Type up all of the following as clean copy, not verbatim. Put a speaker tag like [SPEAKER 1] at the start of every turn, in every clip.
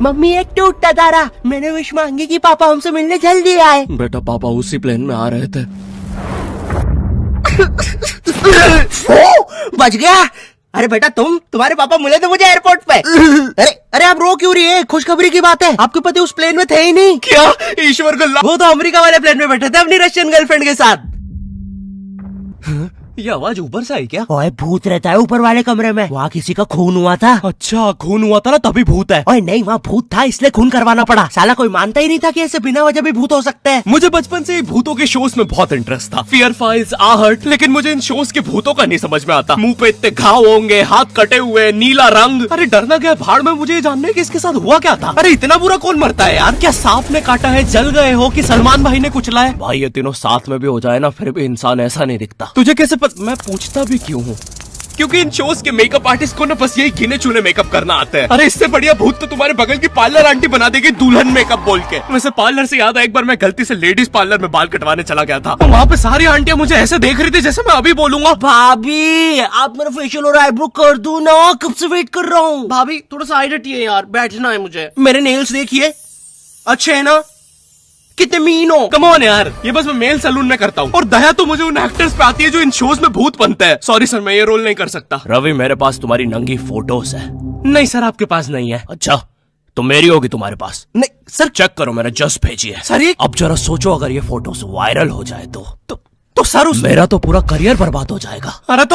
[SPEAKER 1] Mummy एक टूटता तारा, मैंने विश मांगी कि पापा हमसे मिलने जल्दी आए।
[SPEAKER 2] बेटा पापा उसी प्लेन में आ रहे थे।
[SPEAKER 1] बच गया। अरे बेटा तुम्हारे पापा मिले थे मुझे एयरपोर्ट पे। अरे आप रो क्यों रही है? खुशखबरी की बात है, आपके पति उस प्लेन में थे ही नहीं।
[SPEAKER 2] क्या? ईश्वर को
[SPEAKER 1] वो तो अमेरिका वाले प्लेन में बैठे थे अपनी रशियन गर्लफ्रेंड के साथ।
[SPEAKER 2] ये आवाज ऊपर से आई क्या?
[SPEAKER 1] ओए भूत रहता है ऊपर वाले कमरे में, वहाँ किसी का खून हुआ था।
[SPEAKER 2] अच्छा खून हुआ था ना तभी भूत है।
[SPEAKER 1] ओए नहीं, वहाँ भूत था इसलिए खून करवाना पड़ा। साला कोई मानता ही नहीं था कि ऐसे बिना वजह भी भूत हो सकते हैं।
[SPEAKER 2] मुझे बचपन से ही भूतों के शोज में बहुत इंटरेस्ट था, फियर फाइल्स, आहट, लेकिन मुझे इन शोज के भूतों का नहीं समझ में आता। मुंह पे इतने घाव होंगे, हाथ कटे हुए, नीला रंग। अरे डरना क्या भाड़ में, मुझे ये जानना है कि इसके साथ हुआ क्या था। अरे इतना बुरा कौन मरता है यार? क्या सांप ने काटा है, जल गए हो कि सलमान भाई ने कुचला है? भाई ये तीनों साथ में भी हो जाए ना फिर भी इंसान ऐसा नहीं दिखता। तुझे कैसे मैं पूछता भी क्यों हूँ? क्योंकि इन शोज के मेकअप आर्टिस्ट को ना बस यही गिने चुने मेकअप करना आता है। अरे इससे बढ़िया भूत तो तुम्हारे बगल की पार्लर आंटी बना देगी दुल्हन मेकअप बोल के। वैसे पार्लर से याद है, एक बार मैं गलती से लेडीज पार्लर में बाल कटवाने चला गया था। वहाँ पे सारी आंटियां मुझे ऐसे देख रही थी जैसे मैं अभी बोलूंगा
[SPEAKER 1] भाभी आप मेरा फेशियल और आईब्रो कर दो ना, कब से वेट कर रहा हूँ।
[SPEAKER 2] भाभी थोड़ा सा साइड हटिए यार, बैठना है मुझे।
[SPEAKER 1] मेरे नेल्स देखिए, अच्छे है ना? कितने मीन हो।
[SPEAKER 2] कम ऑन यार, ये बस मैं मेल सैलून में करता हूँ। और दया तो मुझे उन एक्टर्स पे आती है जो इन शोज में भूत बनते हैं। सॉरी सर, मैं ये रोल नहीं कर सकता। रवि मेरे पास तुम्हारी नंगी फोटोज है। नहीं सर आपके पास नहीं है। अच्छा तो मेरी होगी तुम्हारे पास?
[SPEAKER 1] नहीं
[SPEAKER 2] सर चेक करो, मैंने जस्ट भेजी है।
[SPEAKER 1] सर ये
[SPEAKER 2] अब जरा सोचो अगर ये फोटोज वायरल हो जाए तो सर मेरा तो पूरा करियर बर्बाद हो जाएगा।
[SPEAKER 1] अरे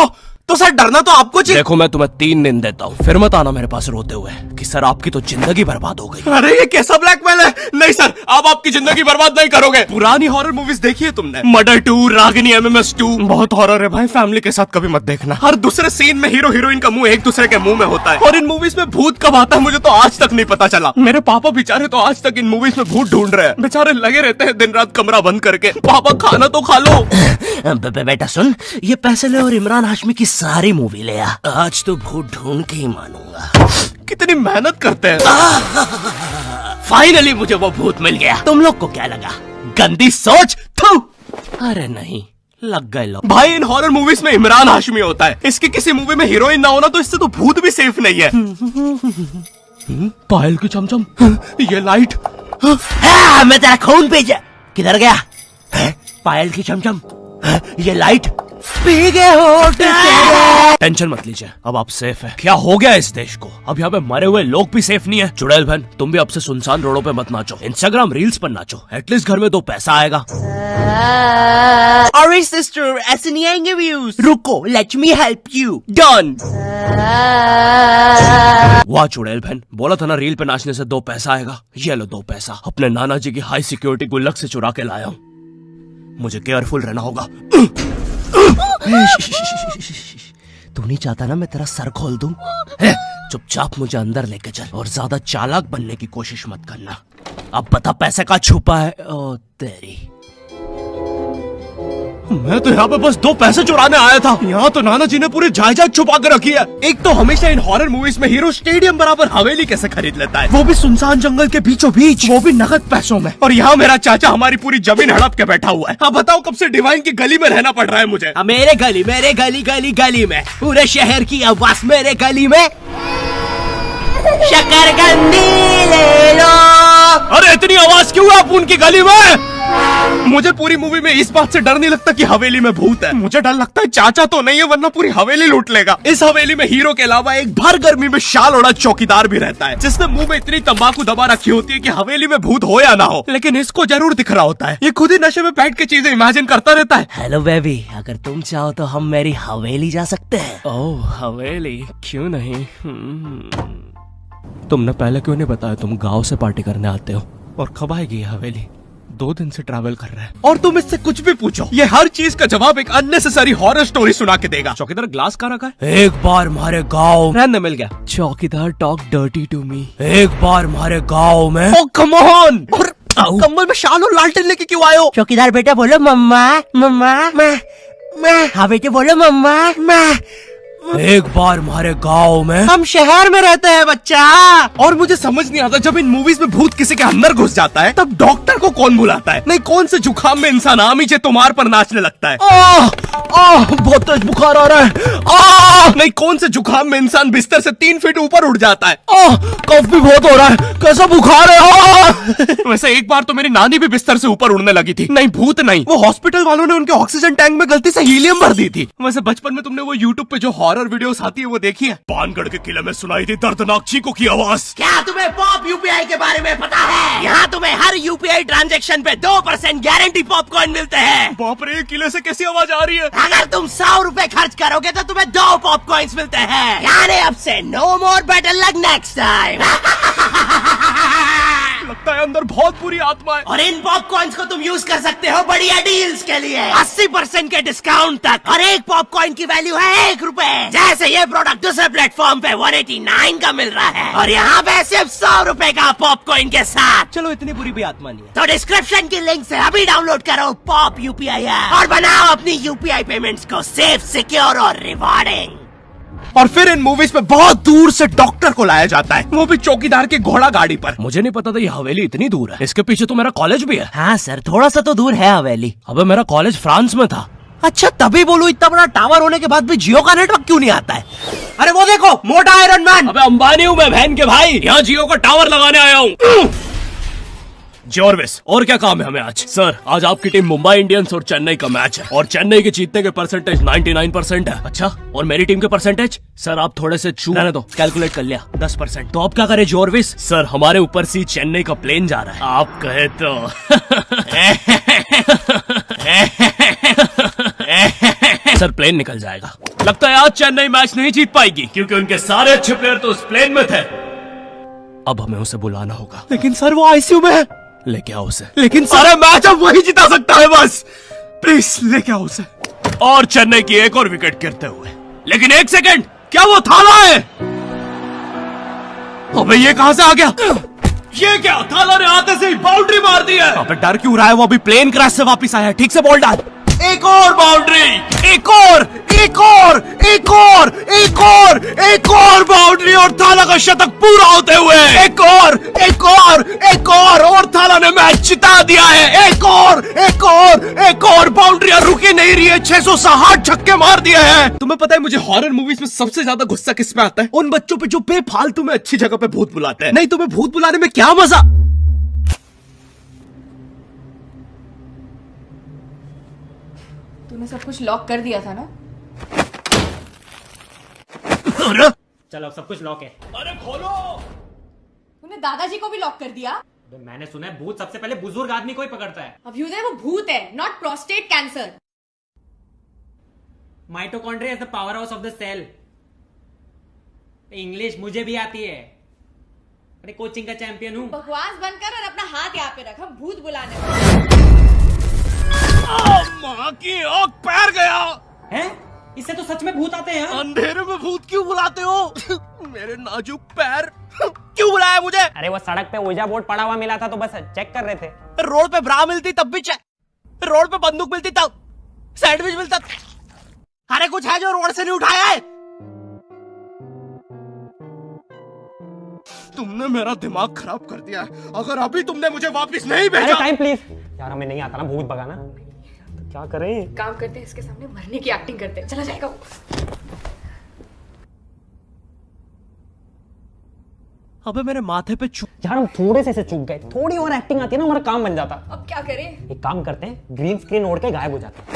[SPEAKER 1] तो सर डरना तो आपको चाहिए।
[SPEAKER 2] देखो मैं तुम्हें 3 दिन देता हूँ, फिर मत आना मेरे पास रोते हुए कि सर आपकी तो जिंदगी बर्बाद हो गई।
[SPEAKER 1] अरे ये कैसा ब्लैकमेल है?
[SPEAKER 2] नहीं सर आप आपकी जिंदगी बर्बाद नहीं करोगे। पुरानी हॉरर मूवीज देखी है तुमने? मर्डर 2, रागिनी, MMS 2, बहुत हॉरर है भाई। फैमिली के साथ कभी मत देखना। हर दूसरे सीन में हीरो हीरोइन का मुंह एक दूसरे के मुंह में होता है। और इन मूवीज में भूत कब आता है मुझे तो आज तक नहीं पता चला। मेरे पापा बेचारे तो आज तक इन मूवीज में भूत ढूंढ रहे हैं। बेचारे लगे रहते हैं दिन रात कमरा बंद करके। पापा खाना तो खा लो।
[SPEAKER 1] बेटा सुन, ये पैसे ले और इमरान हाशमी की सारी मूवी ले आ। आज तो भूत ढूंढ के ही मानूंगा।
[SPEAKER 2] कितनी मेहनत करते हैं। फाइनली मुझे वो भूत मिल गया।
[SPEAKER 1] तुम लोग को क्या लगा?
[SPEAKER 2] गंदी सोच। थू।
[SPEAKER 1] अरे नहीं, लग गए लोग।
[SPEAKER 2] भाई इन हॉरर मूवीज में इमरान हाशमी होता है, इसकी किसी मूवी में हीरोइन ना होना तो इससे तो भूत भी सेफ नहीं है। पायल की चमचम, ये लाइट।
[SPEAKER 1] मैं तेरा खून भेजा। किधर गया? पायल की चमचम, ये लाइट पी गए हो।
[SPEAKER 2] टेंशन मत लीजिए, अब आप सेफ है। क्या हो गया इस देश को? अब यहाँ पे मरे हुए लोग भी सेफ नहीं है। चुड़ैल बहन तुम भी अब से सुनसान रोडों पे मत नाचो, इंस्टाग्राम रील्स पर नाचो। एटलीस्ट घर में 2 पैसा आएगा।
[SPEAKER 1] अरे सिस्टर ऐसे नहीं आएंगे व्यूज। रुको, let me help you.
[SPEAKER 2] Done. वाह चुड़ैल बहन, बोला था ना रील पे नाचने से 2 पैसा आएगा। ये लो 2 पैसा, अपने नाना जी की हाई सिक्योरिटी गुल्लक से चुरा के लाया हूँ। मुझे केयरफुल रहना होगा।
[SPEAKER 1] तू नहीं चाहता ना मैं तेरा सर खोल दूं?
[SPEAKER 2] चुपचाप मुझे अंदर लेके चल और ज्यादा चालाक बनने की कोशिश मत करना। अब बता पैसे का छुपा है। ओ तेरी, मैं तो यहाँ पे बस 2 पैसे चुराने आया था। यहाँ तो नाना जी ने पूरी जायदाद छुपा कर रखी है। एक तो हमेशा इन हॉरर मूवीज में हीरो स्टेडियम बराबर हवेली कैसे खरीद लेता है, वो भी सुनसान जंगल के बीचों बीच, वो भी नगद पैसों में। और यहाँ मेरा चाचा हमारी पूरी जमीन हड़प के बैठा हुआ है। अब बताओ कब से डिवाइन की गली में रहना पड़ रहा है मुझे।
[SPEAKER 1] मेरे गली में पूरे शहर की आवाज मेरे गली में। शकरकंदी ले लो।
[SPEAKER 2] अरे इतनी आवाज क्यों है उनकी गली में? मुझे पूरी मूवी में इस बात से डर नहीं लगता कि हवेली में भूत है। मुझे डर लगता है चाचा तो नहीं है वरना पूरी हवेली लूट लेगा। इस हवेली में हीरो के अलावा एक भर गर्मी में शाल ओढ़ा चौकीदार भी रहता है, जिसने मुंह में इतनी तंबाकू दबा रखी होती है कि हवेली में भूत हो या ना हो, लेकिन इसको जरूर दिख रहा होता है। ये खुद ही नशे में बैठ के चीजें इमेजिन करता रहता है।
[SPEAKER 1] हेलो बेबी, अगर तुम चाहो तो हम मेरी हवेली जा सकते हैं।
[SPEAKER 2] ओह हवेली, क्यों नहीं? तुमने पहले क्यों नहीं बताया तुम गांव से पार्टी करने आते हो? और कब आएगी हवेली? 2 दिन से ट्रैवल कर रहा है और तुम इससे कुछ भी पूछो, ये हर चीज का जवाब एक अननेसेसरी हॉरर स्टोरी सुना के देगा। चौकीदार ग्लास कहाँ रखा है? एक बार हमारे गाँव रहने मिल गया। चौकीदार टॉक डर्टी टू मी। एक बार हमारे गाँव में। ओह कम ऑन, कम्बल में शाल और लालटेन लेके क्यों आए हो?
[SPEAKER 1] चौकीदार बेटा बोलो मम्मा मम्मा। मैं हाँ बेटे बोलो मम्मा।
[SPEAKER 2] एक बार हमारे गांव में,
[SPEAKER 1] हम शहर में रहते हैं बच्चा।
[SPEAKER 2] और मुझे समझ नहीं आता जब इन मूवीज में भूत किसी के अंदर घुस जाता है तब डॉक्टर को कौन बुलाता है? नहीं कौन से जुकाम में इंसान आमीचे तुम्हार पर नाचने लगता है? बहुत तेज बुखार आ रहा है। नहीं कौन से जुकाम में इंसान बिस्तर से 3 फीट ऊपर उड़ जाता है?
[SPEAKER 1] कफ भी बहुत हो रहा है, कैसा बुखार है।
[SPEAKER 2] वैसे एक बार तो मेरी नानी भी बिस्तर से ऊपर उड़ने लगी थी। नहीं भूत नहीं, वो हॉस्पिटल वालों ने उनके ऑक्सीजन टैंक में गलती से हीलियम भर दी थी। वैसे बचपन में तुमने वो यूट्यूब पे जो हॉरर वीडियोस आती है वो देखी है? पानगढ़ के किले में सुनाई थी दर्दनाक चीखों की आवाज।
[SPEAKER 1] क्या तुम्हें पॉप यूपीआई के बारे में पता है? यहाँ तुम्हें हर यूपीआई ट्रांजैक्शन पे 2% गारंटी पॉपकॉर्न मिलते हैं।
[SPEAKER 2] बाप रे, किले से कैसी आवाज आ रही है?
[SPEAKER 1] अगर तुम 100 रुपए खर्च करोगे तो तुम्हें 2 पॉपकॉर्न्स मिलते हैं। यानी अब से no more better luck next time.
[SPEAKER 2] लगता है अंदर बहुत बुरी आत्मा है।
[SPEAKER 1] और इन पॉपकॉर्न्स को तुम यूज कर सकते हो बढ़िया डील्स के लिए, 80% के डिस्काउंट तक। और एक पॉपकॉर्न की वैल्यू है 1 रुपए। जैसे ये प्रोडक्ट दूसरे प्लेटफॉर्म पे 189 का मिल रहा है और यहाँ पे सिर्फ 100 रुपए का पॉपकॉर्न के साथ।
[SPEAKER 2] चलो इतनी बुरी भी आत्मा नहीं है।
[SPEAKER 1] तो डिस्क्रिप्शन की लिंक से अभी डाउनलोड करो पॉप यूपीआई ऐप और बनाओ अपनी यूपीआई पेमेंट्स को सेफ, सिक्योर और रिवार्डिंग।
[SPEAKER 2] और फिर इन मूवीज में बहुत दूर से डॉक्टर को लाया जाता है, वो भी चौकीदार की घोड़ा गाड़ी पर। मुझे नहीं पता था ये हवेली इतनी दूर है। इसके पीछे तो मेरा कॉलेज भी है।
[SPEAKER 1] हाँ सर, थोड़ा सा तो दूर है हवेली।
[SPEAKER 2] अबे मेरा कॉलेज फ्रांस में था।
[SPEAKER 1] अच्छा तभी बोलो, इतना बड़ा टावर होने के बाद भी जियो का नेटवर्क क्यों नहीं आता है? अरे वो देखो, मोटा आयरन मैन।
[SPEAKER 2] अबे अंबानी हूँ मैं बहन के भाई, यहाँ जियो का टावर लगाने आया हूँ। जॉर्विस, और क्या काम है हमें आज? सर आज आपकी टीम मुंबई इंडियंस और चेन्नई का मैच है और चेन्नई के जीतने के परसेंटेज 99% है। अच्छा, और मेरी टीम के परसेंटेज? सर आप थोड़े से चूक रहने दो, कैलकुलेट कर लिया 10%। तो अब क्या करे जॉर्विस? सर हमारे ऊपर से चेन्नई का प्लेन जा रहा है, आप कहे तो। सर प्लेन निकल जाएगा। लगता है आज चेन्नई मैच नहीं जीत पाएगी क्योंकि उनके सारे अच्छे प्लेयर तो उस प्लेन में थे। अब हमें उसे बुलाना होगा।
[SPEAKER 1] लेकिन सर वो आईसीयू में है।
[SPEAKER 2] लेके आओ उसे। लेकिन सारे मैच अब वही जिता सकता है बस, प्लीज लेके आओ उसे। और चेन्नई की एक और विकेट गिरते हुए। लेकिन 1 सेकंड, क्या वो थाला है? अबे ये कहां से आ गया? ये क्या, थाला ने आते से ही बाउंड्री मार दी है। अबे डर क्यों रहा है? वो अभी प्लेन क्रैश से वापस आया है। ठीक से बॉल डाल। एक और बाउंड्री, एक और, एक और, एक और, एक और, एक और बाउंड्री और थाला का शतक पूरा होते हुए एक और, एक और, एक और थाला ने मैच जिता दिया है। एक और, एक और, एक और बाउंड्रियां रुकी नहीं रही है। 660 छक्के मार दिए हैं। तुम्हें पता है मुझे हॉरर मूवीज में सबसे ज्यादा गुस्सा किस में आता है? उन बच्चों पे जो बेफालतू में अच्छी जगह पे भूत बुलाते हैं। नहीं तुम्हें भूत बुलाने में क्या मजा?
[SPEAKER 3] तूने सब कुछ लॉक कर दिया था ना?
[SPEAKER 4] चलो सब कुछ लॉक है।
[SPEAKER 2] अरे खोलो।
[SPEAKER 3] तूने दादाजी को भी लॉक कर दिया?
[SPEAKER 4] मैंने सुना है भूत सबसे पहले बुजुर्ग आदमी को ही पकड़ता है।
[SPEAKER 3] अभ्युदय वो भूत है, not prostate cancer.
[SPEAKER 4] Mitochondria is the power house of the cell. English मुझे भी आती है, अरे कोचिंग का चैंपियन हूँ।
[SPEAKER 3] बकवास बंद कर और अपना हाथ यहाँ पे रख, हम भूत बुलाने वाले।
[SPEAKER 2] माँ की आँख पैर गया
[SPEAKER 4] हैं? इससे तो सच में भूत आते हैं।
[SPEAKER 2] अंधेरे में भूत क्यों बुलाते हो? मेरे नाजुक पैर। क्यों बुलाया मुझे?
[SPEAKER 4] अरे वो सड़क पे ऊर्जा बोर्ड पड़ा हुआ मिला था तो बस चेक कर रहे थे।
[SPEAKER 1] रोड पे ब्रा मिलती तब भी रोड पे बंदूक मिलती तब सैंडविच मिलता। अरे कुछ है जो रोड से नहीं उठाया है?
[SPEAKER 2] तुमने मेरा दिमाग खराब कर दिया है। अगर अभी तुमने मुझे वापस नहीं
[SPEAKER 4] अरे
[SPEAKER 2] भेजा।
[SPEAKER 4] टाइम प्लीज यार, हमें नहीं आता ना भूत भगाना, तो क्या करें?
[SPEAKER 3] काम करते हैं इसके सामने मरने की एक्टिंग करते हैं, चला जाएगा वो।
[SPEAKER 1] अबे मेरे माथे पे
[SPEAKER 4] यार हम थोड़े से चूक गए, थोड़ी और एक्टिंग आती है ना हमारा काम बन जाता।
[SPEAKER 3] अब क्या करें?
[SPEAKER 4] एक काम करते हैं, ग्रीन स्क्रीन ओढ़ के गायब हो जाते हैं।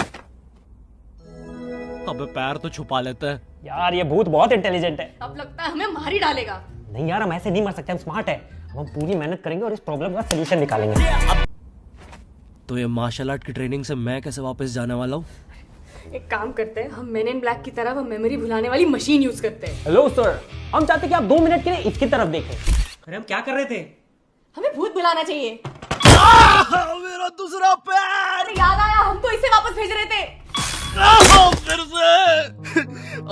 [SPEAKER 2] अबे पैर तो छुपा लेते हैं।
[SPEAKER 4] यार ये भूत बहुत इंटेलिजेंट है।
[SPEAKER 3] अब लगता है हमें मार ही डालेगा।
[SPEAKER 4] नहीं यार हम ऐसे नहीं मर सकते, हम स्मार्ट है। हम पूरी मेहनत करेंगे और इस प्रॉब्लम का सलूशन निकालेंगे।
[SPEAKER 1] तो ये मार्शल आर्ट की ट्रेनिंग से मैं कैसे वापस जाने वाला हूँ?
[SPEAKER 3] एक काम करते हैं, हम मेन इन ब्लैक की तरह वो मेमोरी भुलाने वाली मशीन यूज करते हैं।
[SPEAKER 4] हेलो सर, हम चाहते हैं कि आप 2 मिनट के लिए इसकी तरफ देखें। अरे हम क्या कर रहे थे?
[SPEAKER 3] हमें भूत बुलाना चाहिए।
[SPEAKER 1] मेरा दूसरा पैर।
[SPEAKER 3] अरे याद आया, हम तो इसे वापस भेज रहे थे।
[SPEAKER 2] फिर से।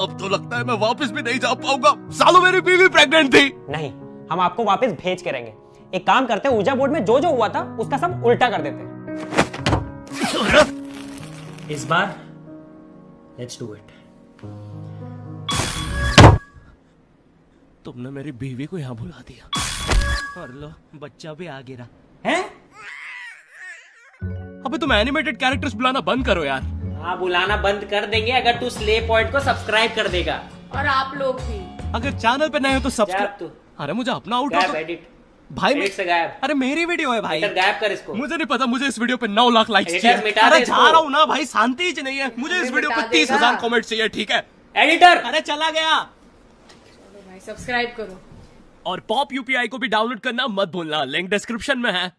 [SPEAKER 2] अब तो लगता है मैं वापस भी नहीं जा पाऊंगा। सालों मेरी बीवी प्रेग्नेंट थी।
[SPEAKER 4] नहीं, हम आपको वापस भेज के रहेंगे। एक काम करते हैं, ऊर्जा बोर्ड में जो जो हुआ था उसका सब उल्टा कर देते हैं। इस बार लेट्स डू इट।
[SPEAKER 2] तुमने मेरी बीवी को यहाँ बुला दिया। और लो, बच्चा भी आ गिरा।
[SPEAKER 4] हैं?
[SPEAKER 2] अबे तुम एनिमेटेड कैरेक्टर्स बुलाना बंद करो यार।
[SPEAKER 4] हाँ, बुलाना बंद कर देंगे अगर तू स्ले पॉइंट को सब्सक्राइब कर देगा।
[SPEAKER 3] और आप लोग भी।
[SPEAKER 2] अगर चैनल पे नए हो तो
[SPEAKER 4] जा
[SPEAKER 2] सब्सक्राइब।
[SPEAKER 4] तू।
[SPEAKER 2] अरे मुझे अपना आउट
[SPEAKER 4] गायब, एडिट
[SPEAKER 2] भाई
[SPEAKER 4] एडिट से गायब।
[SPEAKER 2] अरे मेरी वीडियो है भाई।
[SPEAKER 4] एडिटर गायब कर इसको।
[SPEAKER 2] मुझे नहीं पता, मुझे इस वीडियो पे 9 लाख लाइक्स
[SPEAKER 4] एडिटर
[SPEAKER 2] चाहिए।
[SPEAKER 4] मिटा दे
[SPEAKER 2] अरे
[SPEAKER 4] इसको।
[SPEAKER 2] जा रहा हूँ ना भाई, शांति ही नहीं है। मुझे इस वीडियो पे
[SPEAKER 3] मिटा
[SPEAKER 2] 30,000
[SPEAKER 3] देगा।
[SPEAKER 2] कमेंट चाहिए, ठीक है?
[SPEAKER 4] एडिटर
[SPEAKER 2] अरे चला गया।
[SPEAKER 3] चलो भाई सब्सक्राइब करो।
[SPEAKER 2] और पॉप यूपीआई को भी डाउनलोड करना मत भूलना, लिंक डिस्क्रिप्शन में है।